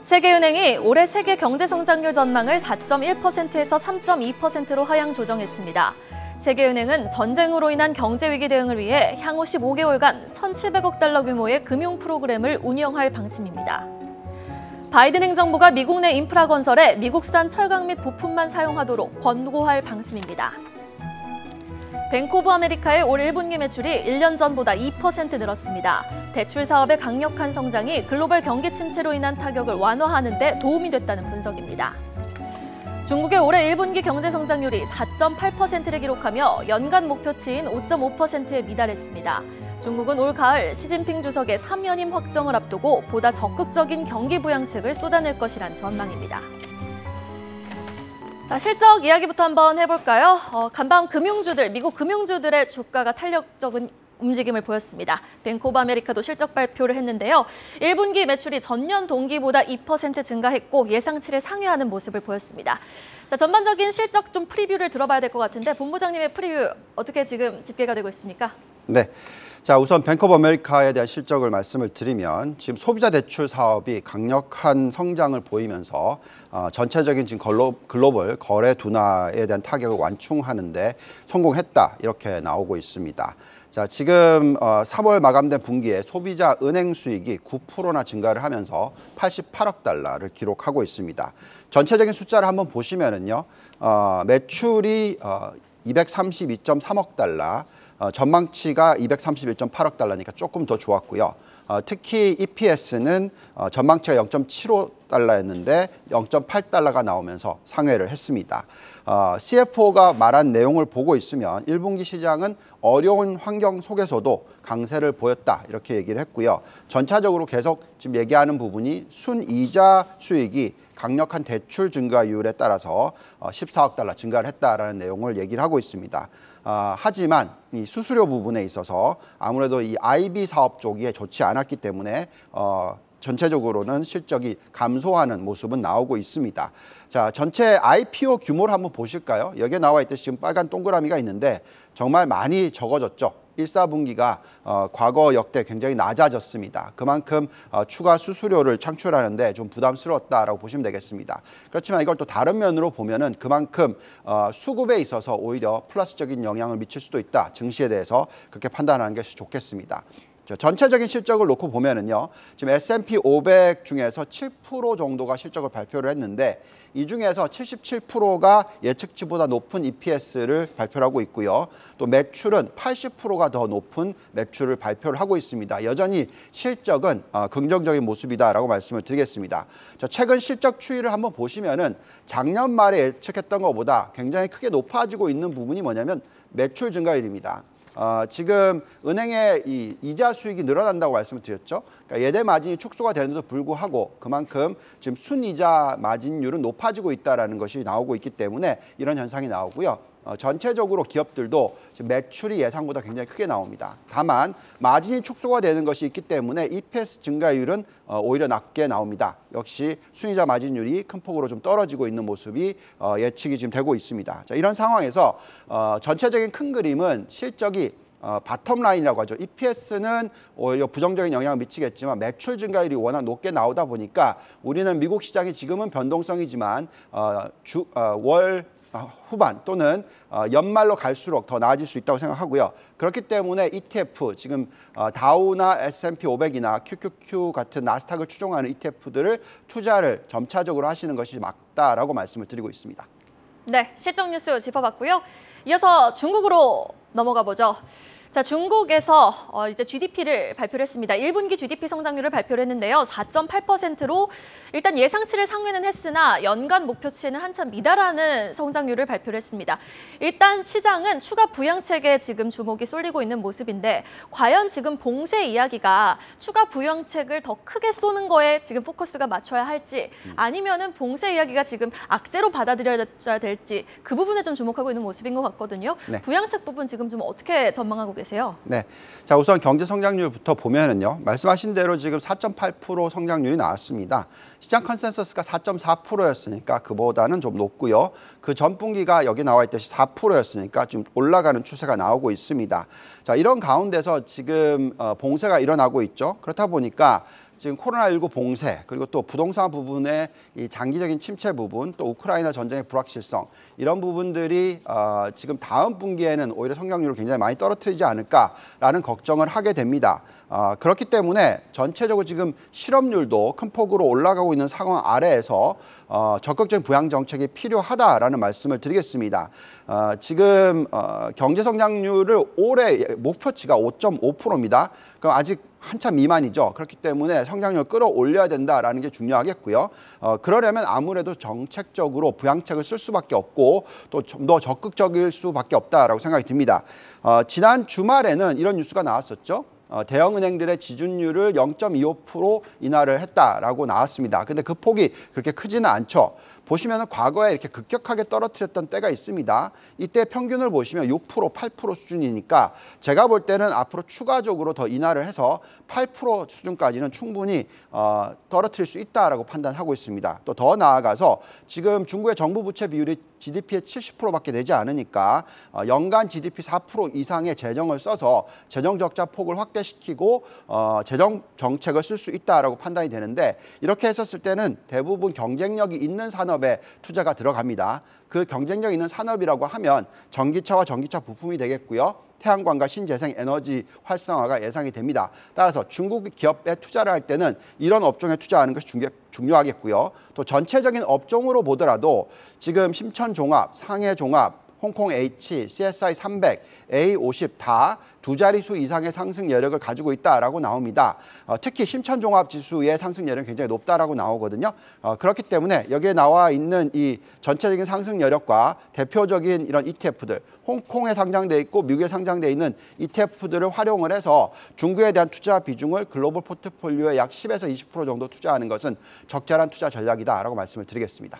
세계은행이 올해 세계 경제 성장률 전망을 4.1%에서 3.2%로 하향 조정했습니다. 세계은행은 전쟁으로 인한 경제 위기 대응을 위해 향후 15개월간 1,700억 달러 규모의 금융 프로그램을 운영할 방침입니다. 바이든 행정부가 미국 내 인프라 건설에 미국산 철강 및 부품만 사용하도록 권고할 방침입니다. 뱅크 오브 아메리카의 올 1분기 매출이 1년 전보다 2% 늘었습니다. 대출 사업의 강력한 성장이 글로벌 경기 침체로 인한 타격을 완화하는 데 도움이 됐다는 분석입니다. 중국의 올해 1분기 경제 성장률이 4.8%를 기록하며 연간 목표치인 5.5%에 미달했습니다. 중국은 올 가을 시진핑 주석의 3연임 확정을 앞두고 보다 적극적인 경기 부양책을 쏟아낼 것이란 전망입니다. 자, 실적 이야기부터 한번 해볼까요? 간밤 금융주들, 미국 금융주들의 주가가 탄력적인 움직임을 보였습니다. 뱅크 오브 아메리카도 실적 발표를 했는데요. 1분기 매출이 전년 동기보다 2% 증가했고 예상치를 상회하는 모습을 보였습니다. 자, 전반적인 실적 좀 프리뷰를 들어봐야 될 것 같은데 본부장님의 프리뷰 어떻게 지금 집계가 되고 있습니까? 네. 자, 우선 뱅크 오브 아메리카에 대한 실적을 말씀을 드리면 지금 소비자 대출 사업이 강력한 성장을 보이면서 전체적인 지금 글로벌 거래 둔화에 대한 타격을 완충하는 데 성공했다 이렇게 나오고 있습니다. 자, 지금 3월 마감된 분기에 소비자 은행 수익이 9%나 증가를 하면서 88억 달러를 기록하고 있습니다. 전체적인 숫자를 한번 보시면은요, 매출이 232.3억 달러, 전망치가 231.8억 달러니까 조금 더 좋았고요. 특히 EPS는 전망치가 0.75달러였는데 0.8달러가 나오면서 상회를 했습니다. CFO가 말한 내용을 보고 있으면 1분기 시장은 어려운 환경 속에서도 강세를 보였다 이렇게 얘기를 했고요. 전체적으로 계속 지금 얘기하는 부분이 순이자 수익이 강력한 대출 증가율에 따라서 14억 달러 증가를 했다라는 내용을 얘기를 하고 있습니다. 하지만 이 수수료 부분에 있어서 아무래도 이 IB 사업 쪽이 좋지 않았기 때문에 전체적으로는 실적이 감소하는 모습은 나오고 있습니다. 자, 전체 IPO 규모를 한번 보실까요? 여기에 나와 있듯이 지금 빨간 동그라미가 있는데 정말 많이 적어졌죠. 1, 4분기가 과거 역대 굉장히 낮아졌습니다. 그만큼 추가 수수료를 창출하는데 좀 부담스러웠다라고 보시면 되겠습니다. 그렇지만 이걸 또 다른 면으로 보면은 그만큼 수급에 있어서 오히려 플러스적인 영향을 미칠 수도 있다. 증시에 대해서 그렇게 판단하는 것이 좋겠습니다. 전체적인 실적을 놓고 보면은요, 지금 S&P 500 중에서 7% 정도가 실적을 발표를 했는데 이 중에서 77%가 예측치보다 높은 EPS를 발표하고 있고요. 또 매출은 80%가 더 높은 매출을 발표를 하고 있습니다. 여전히 실적은 긍정적인 모습이다라고 말씀을 드리겠습니다. 자, 최근 실적 추이를 한번 보시면은 작년 말에 예측했던 것보다 굉장히 크게 높아지고 있는 부분이 뭐냐면 매출 증가율입니다. 지금 은행의 이 이자 수익이 늘어난다고 말씀을 드렸죠. 그러니까 예대 마진이 축소가 되는데도 불구하고 그만큼 지금 순이자 마진율은 높아지고 있다는 것이 나오고 있기 때문에 이런 현상이 나오고요. 전체적으로 기업들도 지금 매출이 예상보다 굉장히 크게 나옵니다. 다만 마진이 축소가 되는 것이 있기 때문에 EPS 증가율은 오히려 낮게 나옵니다. 역시 순이자 마진율이 큰 폭으로 좀 떨어지고 있는 모습이 예측이 지금 되고 있습니다. 자, 이런 상황에서 전체적인 큰 그림은 실적이 바텀 라인이라고 하죠. EPS는 오히려 부정적인 영향을 미치겠지만 매출 증가율이 워낙 높게 나오다 보니까 우리는 미국 시장이 지금은 변동성이지만 월 후반 또는 연말로 갈수록 더 나아질 수 있다고 생각하고요. 그렇기 때문에 ETF, 지금 다우나 S&P 500이나 QQQ 같은 나스닥을 추종하는 ETF들을 투자를 점차적으로 하시는 것이 맞다라고 말씀을 드리고 있습니다. 네, 실적 뉴스 짚어봤고요. 이어서 중국으로 넘어가 보죠. 자, 중국에서 이제 GDP를 발표를 했습니다. 1분기 GDP 성장률을 발표를 했는데요. 4.8%로 일단 예상치를 상회는 했으나 연간 목표치에는 한참 미달하는 성장률을 발표를 했습니다. 일단 시장은 추가 부양책에 지금 주목이 쏠리고 있는 모습인데 과연 지금 봉쇄 이야기가 추가 부양책을 더 크게 쏘는 거에 지금 포커스가 맞춰야 할지 아니면은 봉쇄 이야기가 지금 악재로 받아들여야 될지 그 부분에 좀 주목하고 있는 모습인 것 같거든요. 네. 부양책 부분 지금 좀 어떻게 전망하고 계세요? 네, 자, 우선 경제 성장률부터 보면은요, 말씀하신 대로 지금 4.8% 성장률이 나왔습니다. 시장 컨센서스가 4.4%였으니까 그보다는 좀 높고요. 그 전 분기가 여기 나와 있듯이 4%였으니까 좀 올라가는 추세가 나오고 있습니다. 자, 이런 가운데서 지금 봉쇄가 일어나고 있죠. 그렇다 보니까 지금 코로나19 봉쇄 그리고 또 부동산 부분의 이 장기적인 침체 부분 또 우크라이나 전쟁의 불확실성 이런 부분들이 지금 다음 분기에는 오히려 성장률을 굉장히 많이 떨어뜨리지 않을까라는 걱정을 하게 됩니다. 그렇기 때문에 전체적으로 지금 실업률도 큰 폭으로 올라가고 있는 상황 아래에서 적극적인 부양 정책이 필요하다라는 말씀을 드리겠습니다. 지금 경제 성장률을 올해 목표치가 5.5%입니다. 그럼 아직 한참 미만이죠. 그렇기 때문에 성장률을 끌어올려야 된다라는 게 중요하겠고요. 그러려면 아무래도 정책적으로 부양책을 쓸 수밖에 없고 또 좀 더 적극적일 수밖에 없다라고 생각이 듭니다. 지난 주말에는 이런 뉴스가 나왔었죠. 대형은행들의 지준율을 0.25% 인하를 했다라고 나왔습니다. 근데 그 폭이 그렇게 크지는 않죠. 보시면 과거에 이렇게 급격하게 떨어뜨렸던 때가 있습니다. 이때 평균을 보시면 6%, 8% 수준이니까 제가 볼 때는 앞으로 추가적으로 더 인하를 해서 8% 수준까지는 충분히 떨어뜨릴 수 있다라고 판단하고 있습니다. 또 더 나아가서 지금 중국의 정부 부채 비율이 GDP의 70%밖에 되지 않으니까 연간 GDP 4% 이상의 재정을 써서 재정 적자 폭을 확대시키고 재정 정책을 쓸 수 있다라고 판단이 되는데 이렇게 했었을 때는 대부분 경쟁력이 있는 산업에 투자가 들어갑니다. 그 경쟁력 있는 산업이라고 하면 전기차와 전기차 부품이 되겠고요. 태양광과 신재생 에너지 활성화가 예상이 됩니다. 따라서 중국 기업에 투자를 할 때는 이런 업종에 투자하는 것이 중요하겠고요. 또 전체적인 업종으로 보더라도 지금 심천종합, 상해종합, 홍콩 H, CSI 300, A50 다 두 자릿수 이상의 상승 여력을 가지고 있다라고 나옵니다. 특히 심천종합지수의 상승 여력이 굉장히 높다라고 나오거든요. 그렇기 때문에 여기에 나와 있는 이 전체적인 상승 여력과 대표적인 이런 ETF들, 홍콩에 상장돼 있고 미국에 상장돼 있는 ETF들을 활용을 해서 중국에 대한 투자 비중을 글로벌 포트폴리오에 약 10에서 20% 정도 투자하는 것은 적절한 투자 전략이다라고 말씀을 드리겠습니다.